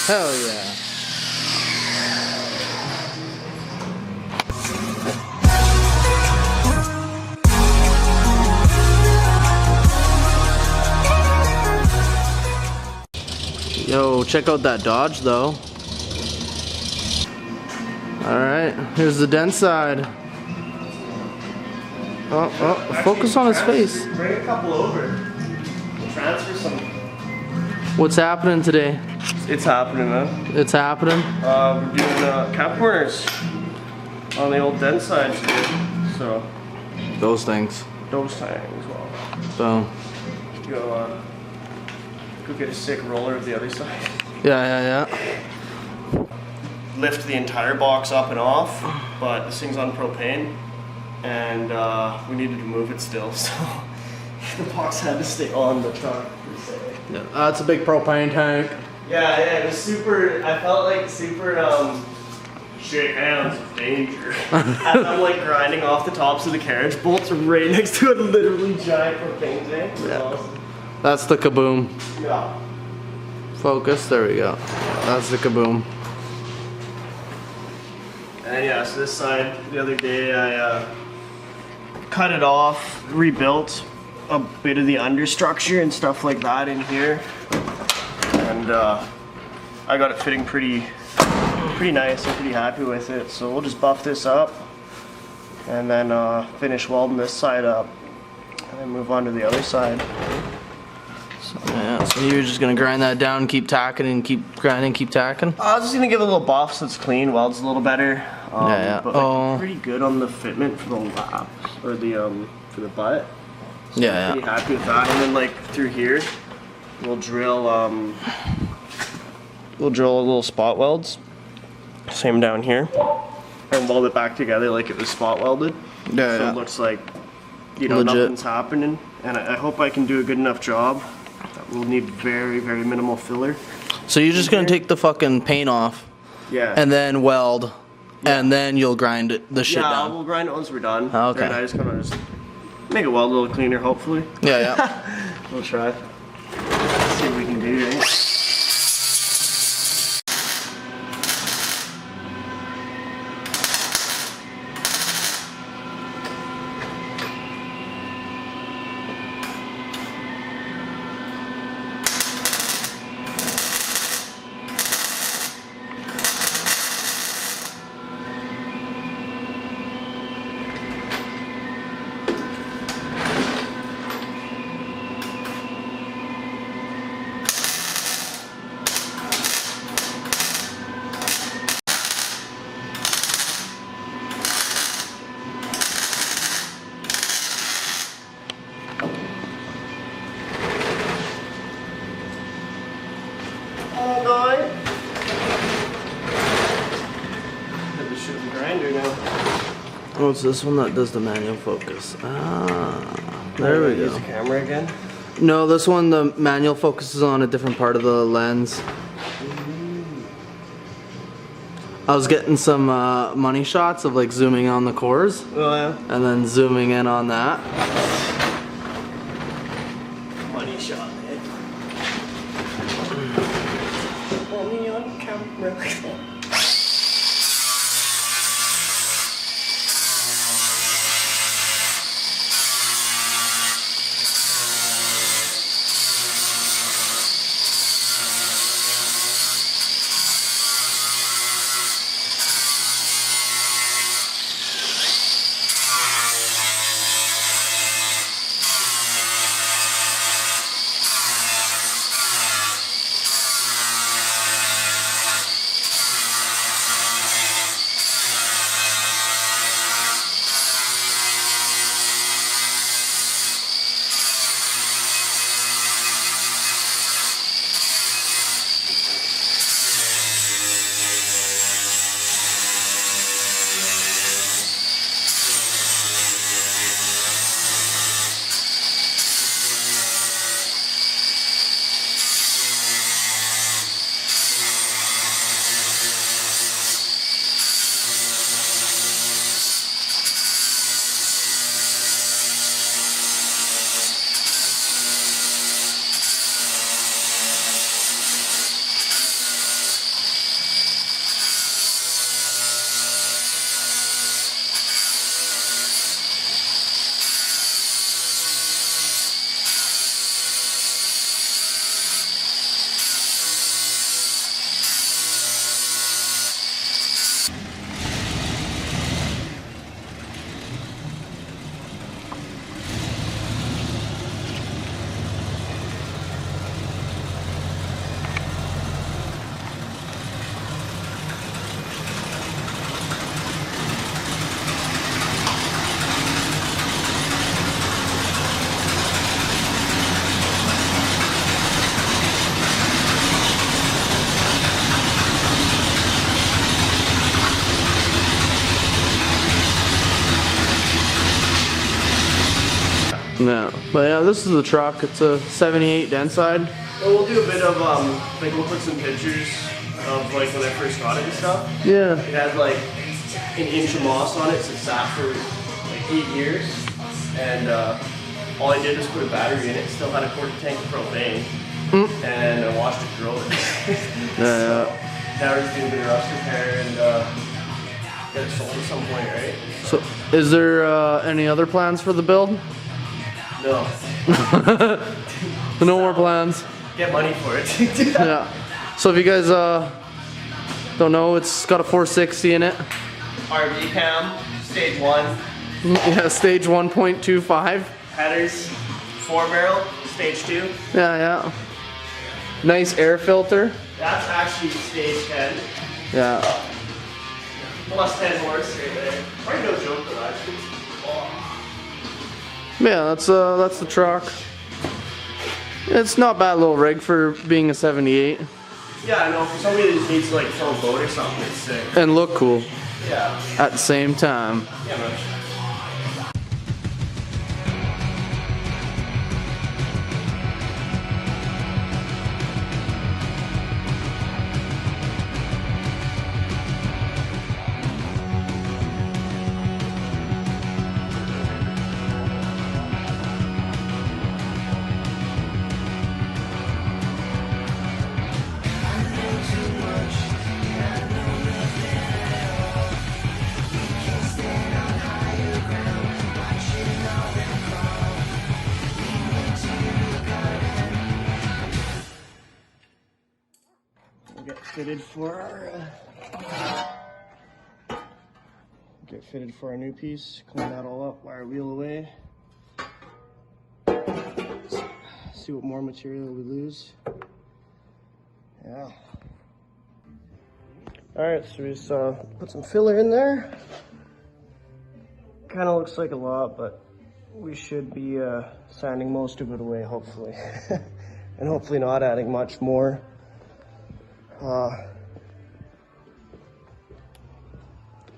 Hell yeah. Yo, check out that Dodge though. Alright, here's the dent side. Oh, focus on his face. Bring a couple over. Transfer some. What's happening today? It's happening, man. It's happening? We're doing cap corners on the old dent side today. So, Those things. those things, well. So, Go get a sick roller of the other side. yeah. Lift the entire box up and off, but this thing's on propane, and we needed to move it still, so the box had to stay on the truck, per se. Yeah, that's a big propane tank. Yeah, it was super, I felt like super, shake hands of danger. As I'm like grinding off the tops of the carriage bolts right next to a literally giant propane tank. Yeah. Awesome. That's the kaboom. Yeah. Focus, there we go. That's the kaboom. And yeah, so this side, the other day I cut it off, rebuilt a bit of the understructure and stuff like that in here. And I got it fitting pretty nice. I'm pretty happy with it. So we'll just buff this up and then finish welding this side up and then move on to the other side. Yeah, so you're just gonna grind that down, keep tacking and keep grinding, keep tacking? I was just gonna give it a little buff so it's clean, welds a little better. Yeah. But like, pretty good on the fitment for the lap, or the for the butt. So Yeah, I'm pretty happy with that. And then like through here, we'll drill little spot welds. Same down here, and weld it back together like it was spot welded. Yeah, So yeah. it looks like, you know, Legit. nothing's happening. And I hope I can do a good enough job. We'll need very, very minimal filler. So you're just gonna take the fucking paint off Yeah. and then weld, and then you'll grind the shit yeah, down. we'll grind it once we're done. Oh, okay. And I just kind of just make it weld a little cleaner, hopefully. Yeah. We'll try. See what we can do, right? Oh, God. Had to shoot the grinder now. Oh, it's this one that does the manual focus. Ah, there we Use go. the camera again. No, this one the manual focuses on a different part of the lens. I was getting some money shots of like zooming on the cores Oh, yeah. and then zooming in on that. Money shot, man. Money on camera. But yeah, this is the truck. It's a 78 Denside. Well, we'll do a bit of, like we'll put some pictures of like when I first got it and stuff. Yeah. It had like an inch of moss on it, so it sat for like 8 years. And all I did was put a battery in it, still had a quarter tank of propane. And I washed it, drove it. Yeah. Now we're just doing a bit of rust repair and get it sold at some point, right? So, is there any other plans for the build? No. No more plans. Get money for it. Yeah. So if you guys don't know, it's got a 460 in it. RV cam, stage 1. Yeah, stage 1.25. Headers, 4-barrel, stage 2. Yeah. Nice air filter. That's actually stage 10. Yeah. Plus 10 horse right there. Probably no joke though, actually. Oh. Yeah, that's the truck. It's not a bad little rig for being a 78. Yeah, I know. For somebody that just needs to like fill a boat or something, it's sick. And look cool Yeah. at the same time. Yeah, man. We'll get fitted for our new piece. Clean that all up, wire wheel away. See what more material we lose. Yeah. All right, so we just put some filler in there. Kind of looks like a lot, but we should be sanding most of it away, hopefully, and hopefully not adding much more.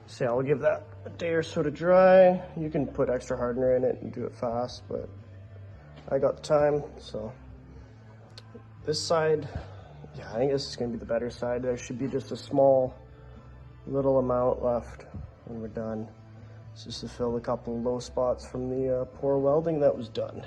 So I'll give that a day or so to dry. You can put extra hardener in it and do it fast, but I got the time, so. This side, yeah, I think this is gonna be the better side. There should be just a small little amount left when we're done. It's just to fill a couple low spots from the poor welding that was done.